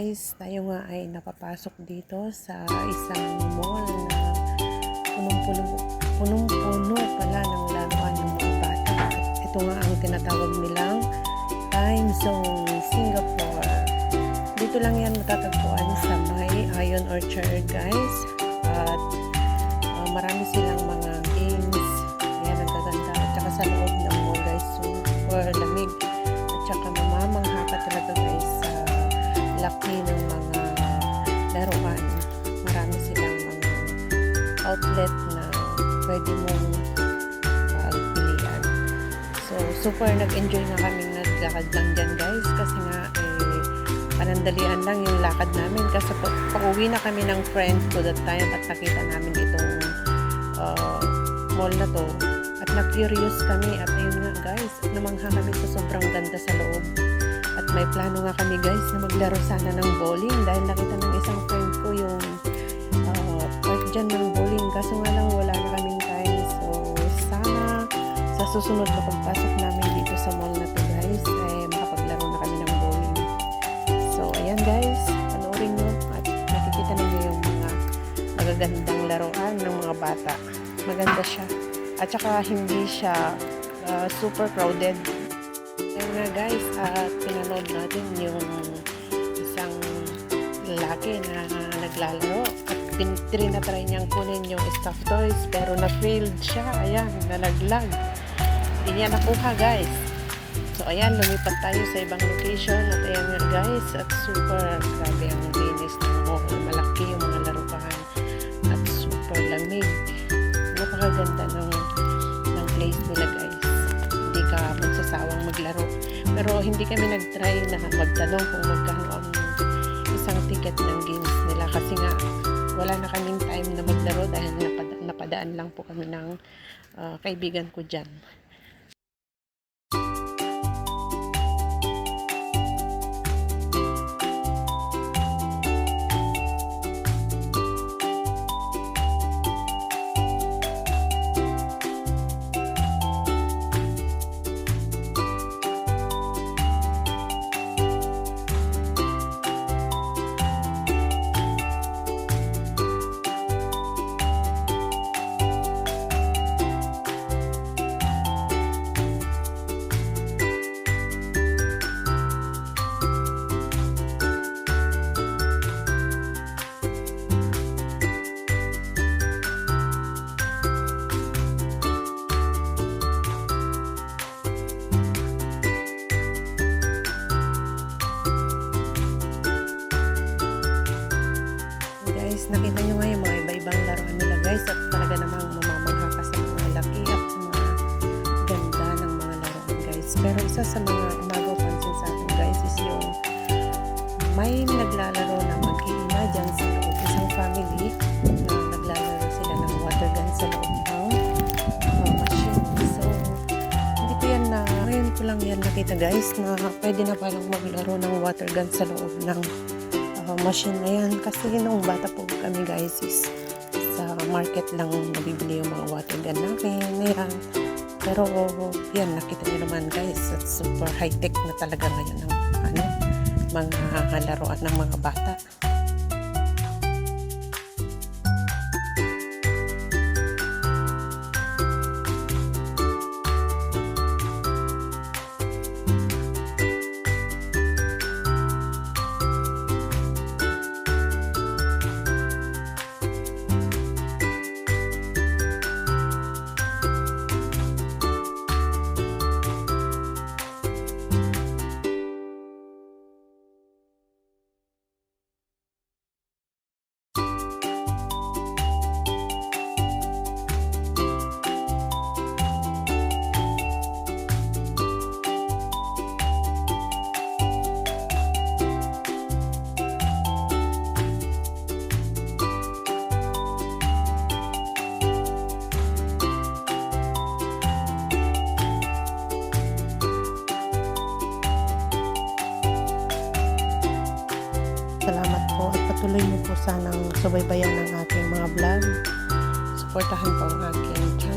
guys, tayo nga ay napapasok dito sa isang mall na punong-puno pala ng laruan ng mga bata. At ito nga ang tinatawag nilang Time Zone Singapore. Dito lang yan matatagpuan sa may Ion Orchard guys. At marami silang mga games. Ayan, ang gaganda. At saka sa loob ng mall guys, super lamig. At saka mamamangha ka talaga guys sa laki ng mga laruan. Marami silang mga outlet na pwede mong pilihan. So, super nag-enjoy na kami naglakad lang dyan guys kasi nga panandalian lang yung lakad namin kasi pauwi na kami ng friend ko that time at nakita namin itong mall na to at na-curious kami at ayun nga guys, namangha kami sa sobrang ganda sa loob. At may plano nga kami guys na maglaro sana ng bowling dahil nakita ng isang friend ko yung part dyan ng bowling kaso nga lang wala na kaming time. So sana sa susunod na pagpasok namin dito sa mall na to guys ay makapaglaro na kami ng bowling. So ayan guys, panoorin nyo at nakikita ninyo yung mga magagandang laruan ng mga bata. Maganda siya at saka hindi siya super crowded. Ayan nga guys, pinanood natin yung isang lalaki na naglalaro at trinatry niyang kunin yung stuffed toys pero na-failed siya. Ayan, nalaglag. Hindi niya nakuha guys. So ayan, lumipat tayo sa ibang location at ayan nga guys, at super grabe ang linis ng mall. Malaki yung mga laruan at super lamig. Napakaganda ng place nila guys. Hindi ka magsasawang maglaro. Pero hindi kami nag-try na magtanong kung magkano ang isang ticket ng games nila kasi nga wala na kaming time na maglaro dahil napadaan lang po kami ng kaibigan ko dyan. Nakita nyo nga yung mga iba-ibang laruan nila guys at talaga namang mamamangha ka sa mga laki at sa mga ganda ng mga laruan guys. Pero isa sa mga umagaw pansin sa akin guys is yung may naglalaro na mag-iina dyan sa loob. Isang family na naglalaro sila ng water gun sa loob ng machine. So, hindi ko yan na, ngayon ko lang yan nakita guys na pwede na palang maglaro ng water gun sa loob ng machine na yan kasi nung bata po kami guys is sa market lang nabibili yung mga water gun namin ayan. Pero yan nakita nyo naman guys at super high tech na talaga ngayon ng mga laruan ng mga bata. Salamat po at patuloy niyo po sanang subaybayan ng aking mga vlog. Suportahan po ang aking channel.